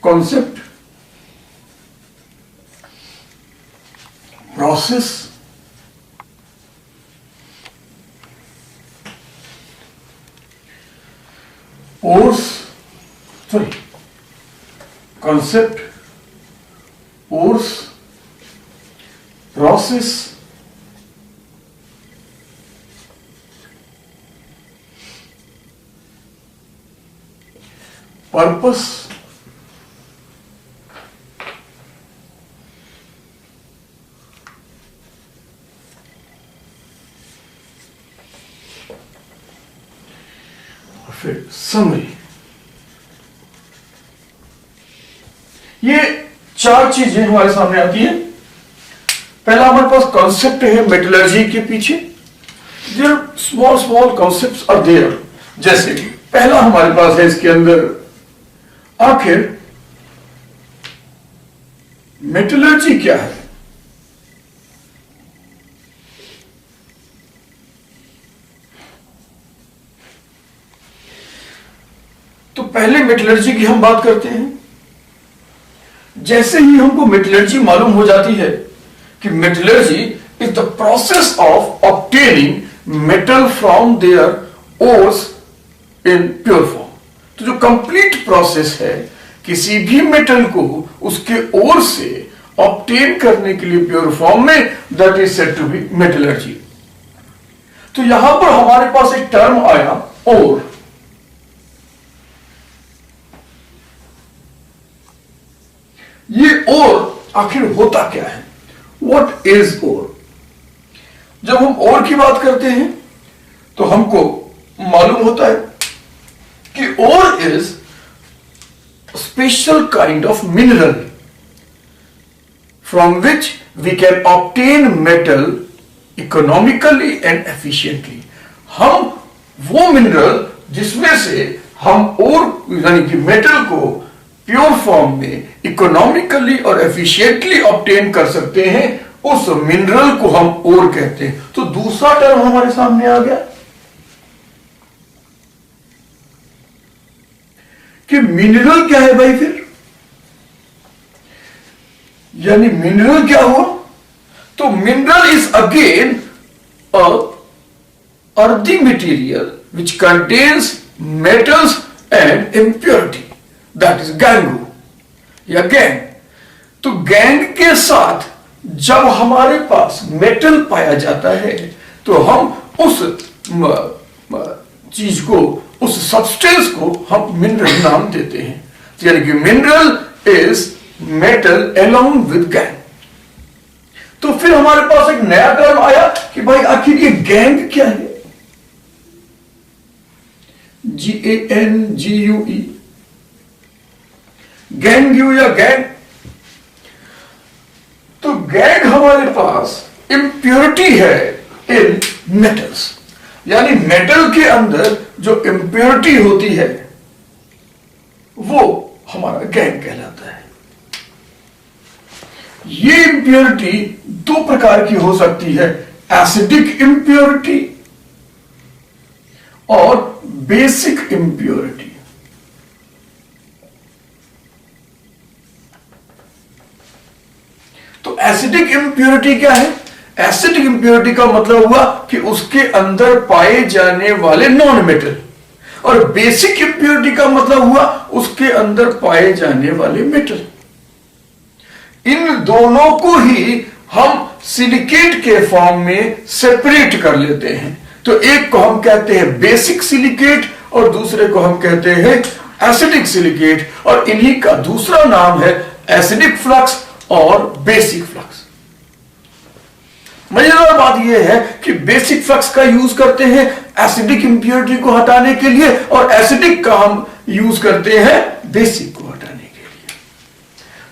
concept, process, concept, course, process, purpose, फिर summary. ये चार चीजें हमारे सामने आती है। पहला हमारे पास कॉन्सेप्ट है मेटलर्जी के पीछे, there small small concepts are there. जैसे कि पहला हमारे पास है इसके अंदर, आखिर मेटलर्जी क्या है। तो पहले मेटलर्जी की हम बात करते हैं। जैसे ही हमको मेटलर्जी मालूम हो जाती है कि metallurgy is the process of obtaining metal from their ores in pure form, तो जो कंप्लीट प्रोसेस है किसी भी मेटल को उसके ओर से ऑब्टेन करने के लिए प्योर फॉर्म में, that is said to be metallurgy. तो यहां पर हमारे पास एक टर्म आया ओर। ये ओर आखिर होता क्या है? What is ओर? जब हम ओर की बात करते हैं तो हमको मालूम होता है कि ore is special kind of mineral from which we can obtain metal economically and efficiently. हम वो मिनरल जिसमें से हम ओर यानी कि मेटल को प्योर फॉर्म में इकोनॉमिकली और एफिशिएंटली ऑब्टेन कर सकते हैं, उस मिनरल को हम ओर कहते हैं। तो दूसरा टर्म हमारे सामने आ गया कि मिनरल क्या है भाई। फिर यानी मिनरल क्या हुआ? तो mineral is again a earthy material which contains metals and impurity, that is gangue या गैंग। तो गैंग के साथ जब हमारे पास मेटल पाया जाता है तो हम उस चीज को, उस सब्सटेंस को हम मिनरल नाम देते हैं। यानी कि mineral is metal along with gang. तो फिर हमारे पास एक नया टर्म आया कि भाई आखिर ये गैंग क्या है? GANGUE, गैंग या गैंग। तो गैंग हमारे पास इंप्योरिटी है इन मेटल्स, यानी मेटल के अंदर जो इंप्योरिटी होती है वो हमारा गैंग कहलाता है। ये इंप्योरिटी दो प्रकार की हो सकती है, एसिडिक इंप्योरिटी और बेसिक इंप्योरिटी। तो एसिडिक इंप्योरिटी क्या है? एसिडिक इंप्योरिटी का मतलब हुआ कि उसके अंदर पाए जाने वाले नॉन मेटल, और बेसिक इंप्योरिटी का मतलब हुआ उसके अंदर पाए जाने वाले मेटल। इन दोनों को ही हम सिलिकेट के फॉर्म में सेपरेट कर लेते हैं। तो एक को हम कहते हैं बेसिक सिलिकेट और दूसरे को हम कहते हैं एसिडिक सिलिकेट, और इन्हीं का दूसरा नाम है एसिडिक फ्लक्स और बेसिक फ्लक्स। मजेदार बात यह है कि बेसिक फ्लक्स का यूज करते हैं एसिडिक इंप्योरिटी को हटाने के लिए, और एसिडिक का हम यूज करते हैं बेसिक को हटाने के लिए।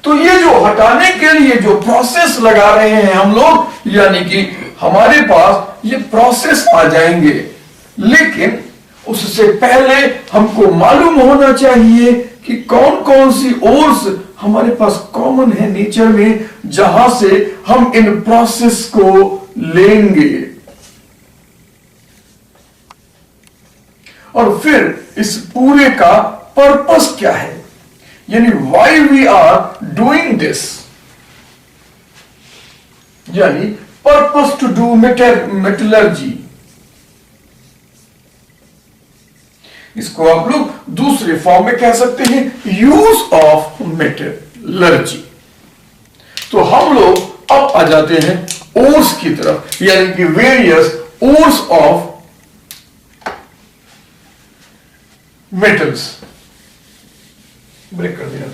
तो ये जो हटाने के लिए जो प्रोसेस लगा रहे हैं हम लोग, यानी कि हमारे पास ये प्रोसेस आ जाएंगे, लेकिन उससे पहले हमको मालूम होना चाहिए कि कौन कौन सी ओर्स हमारे पास कॉमन है नेचर में, जहां से हम इन प्रोसेस को लेंगे। और फिर इस पूरे का पर्पस क्या है, यानी why we are doing this, यानी पर्पस टू डू मेटलर्जी। इसको आप लोग दूसरे फॉर्म में कह सकते हैं, यूज ऑफ मेटलर्जी। तो हम लोग अब आ जाते हैं ओर्स की तरफ, यानी कि various ores of metals. Break कर दिया।